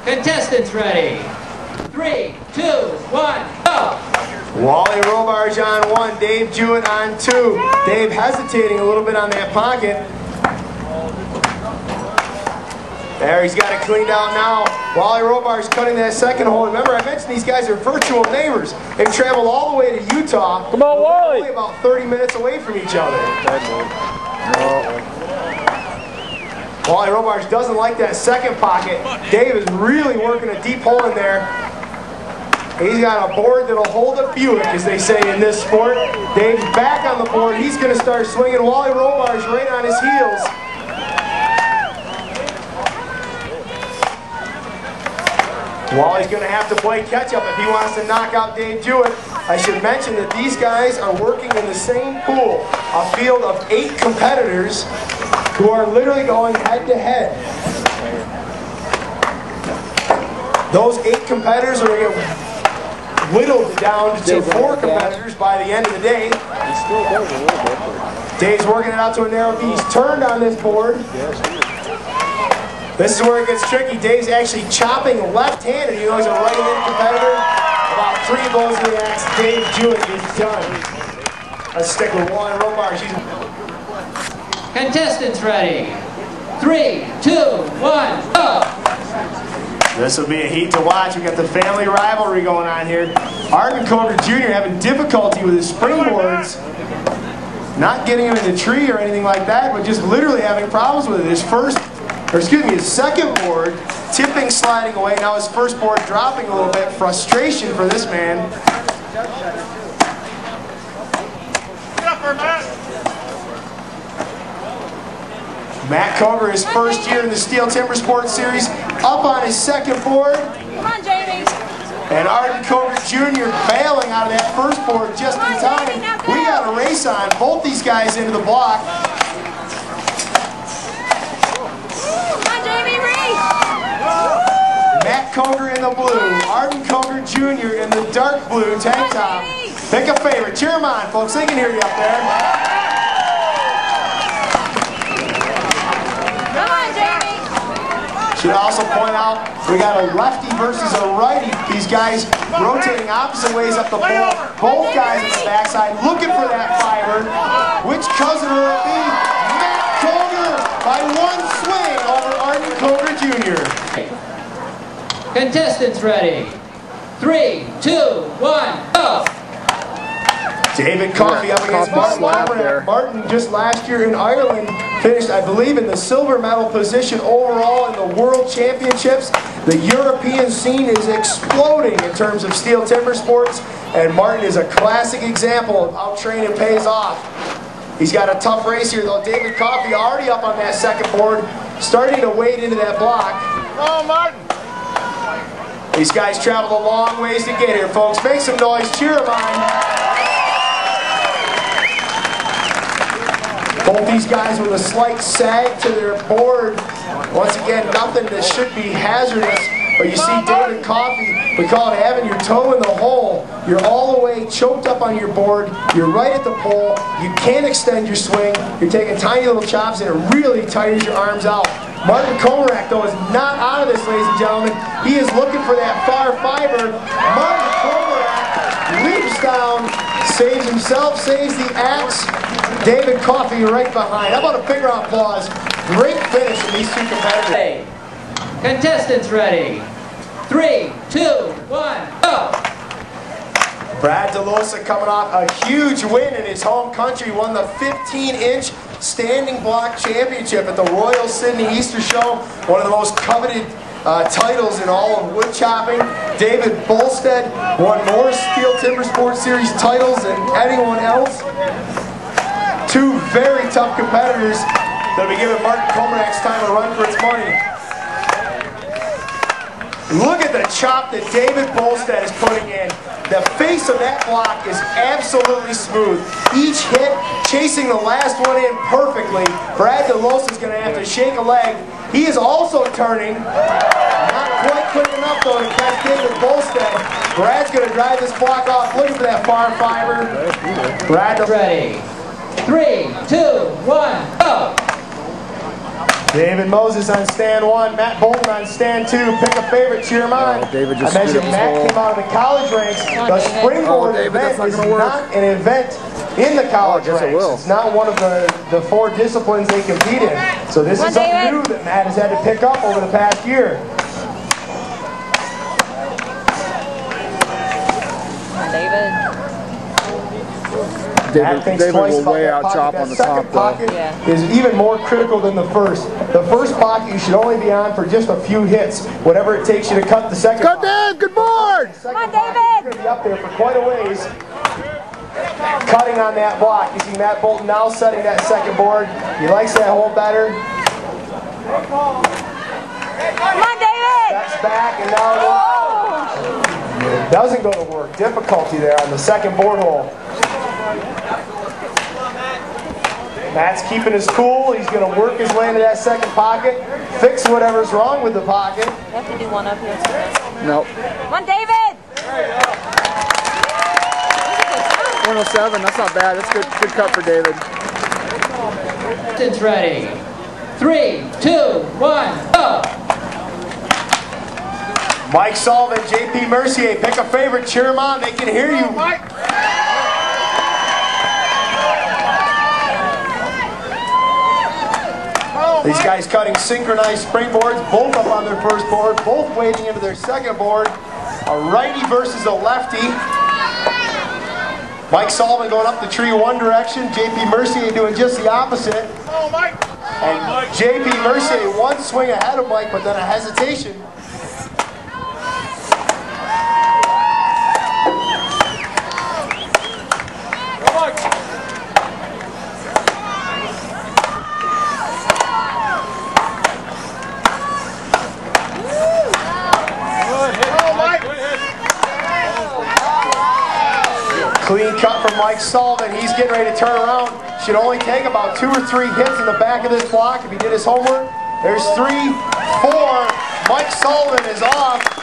Contestants ready. 3, 2, 1, go! Wally Robarge on 1, Dave Jewett on 2. Dave hesitating a little bit on that pocket. There, he's got it cleaned out now. Wally Robarge cutting that second hole. Remember, I mentioned these guys are virtual neighbors. They've traveled all the way to Utah. Come on, Wally! Only about 30 minutes away from each other. Wally Robarge doesn't like that second pocket. Dave is really working a deep hole in there. He's got a board that'll hold a Buick, as they say in this sport. Dave's back on the board. He's going to start swinging. Wally Robarge right on his heels. Wally's going to have to play catch-up if he wants to knock out Dave Jewett. I should mention that these guys are working in the same pool, a field of 8 competitors who are literally going head-to-head. Those 8 competitors are going to get whittled down to 4 competitors by the end of the day. Dave's working it out to a narrow V. He's turned on this board. This is where it gets tricky. Dave's actually chopping left-handed. You know he's a right-handed competitor. About 3 blows in the axe. Dave Jewett is done. Let's stick with Wally Robarge. Contestants ready. 3, 2, 1, go! This will be a heat to watch. We've got the family rivalry going on here. Arden Coger Jr. having difficulty with his springboards. Not getting him in the tree or anything like that, but just literally having problems with it. His second board tipping, sliding away. Now his first board dropping a little bit. Frustration for this man. Get up there, Matt! Matt Coger, his first year in the Stihl Timbersports series, up on his second board. Come on, Jamie. And Arden Coger Jr. bailing out of that first board just in time. We got a race on. Both these guys into the block. Come on, Jamie, race. Matt Coger in the blue, Arden Coger Jr. in the dark blue tank top. Pick a favorite. Cheer them on, folks. They can hear you up there. Should also point out, we got a lefty versus a righty. These guys rotating opposite ways up the pole. Both guys on the backside looking for that fiber. Which cousin will it be? Matt Coger by 1 swing over Arden Coger Jr. Contestants ready. 3, 2, 1, go! David Coffey up against Martin Lambernack. Martin just last year in Ireland finished, I believe, in the silver medal position overall in the World Championships. The European scene is exploding in terms of Stihl Timbersports, and Martin is a classic example of how training pays off. He's got a tough race here though. David Coffey already up on that second board, starting to wade into that block. Oh, Martin! These guys traveled a long ways to get here, folks. Make some noise, cheer them on. Both these guys with a slight sag to their board. Once again, nothing that should be hazardous. But you see David Coffey, we call it having your toe in the hole. You're all the way choked up on your board. You're right at the pole. You can't extend your swing. You're taking tiny little chops and it really tires your arms out. Martin Komarak, though, is not out of this, ladies and gentlemen. He is looking for that far fiber. Martin Komarak leaps down, saves himself, saves the axe. David Coffey right behind. How about a big round of applause? Great finish from these 2 competitors. Contestants ready. 3, 2, 1, go! Brad DeLosa coming off a huge win in his home country. Won the 15-inch standing block championship at the Royal Sydney Easter Show. One of the most coveted titles in all of wood chopping. David Bolstead won more Stihl Timbersports Series titles than anyone else. 2 very tough competitors that'll be giving Martin Komarak's time a run for its money. Look at the chop that David Bolstead is putting in. The face of that block is absolutely smooth. Each hit chasing the last one in perfectly. Brad DeLosa is going to have to shake a leg. He is also turning. Not quite quick enough though to catch David Bolstead. Brad's going to drive this block off looking for that far fiber. Brad ready. 3, 2, 1, go! David Moses on stand 1, Matt Bolton on stand 2. Pick a favorite, cheer him on. David just I mentioned screwed up his Matt hole. came out of the college ranks. The Springboard David, that's event not is gonna work. not an event in the college I guess it ranks. will. It's not one of the 4 disciplines they compete in. So this is something new that Matt has had to pick up over the past year. David will way out chop on the top pocket though. is even more critical than the first. The first pocket you should only be on for just a few hits, whatever it takes you to cut the second Cut pocket. Dave, good board! Come on, David! You're going to be up there for quite a ways. Cutting on that block. You see Matt Bolton now setting that second board. He likes that hole better. Come on, David! Steps back and now it doesn't go to work. Difficulty there on the second board hole. Matt's keeping his cool. He's going to work his way into that second pocket, fix whatever's wrong with the pocket. You have to do one up here too. Nope. Come on, David! 107, that's not bad. That's good cut for David. It's ready. 3, 2, 1, go! Mike Sullivan, JP Mercier, pick a favorite, cheer him on. They can hear you. These guys cutting synchronized springboards, both up on their first board, both wading into their second board. A righty versus a lefty. Mike Sullivan going up the tree one direction, JP Mercier doing just the opposite. And JP Mercier one swing ahead of Mike, but then a hesitation. Clean cut from Mike Sullivan. He's getting ready to turn around. Should only take about 2 or 3 hits in the back of this block if he did his homework. There's 3, 4. Mike Sullivan is off.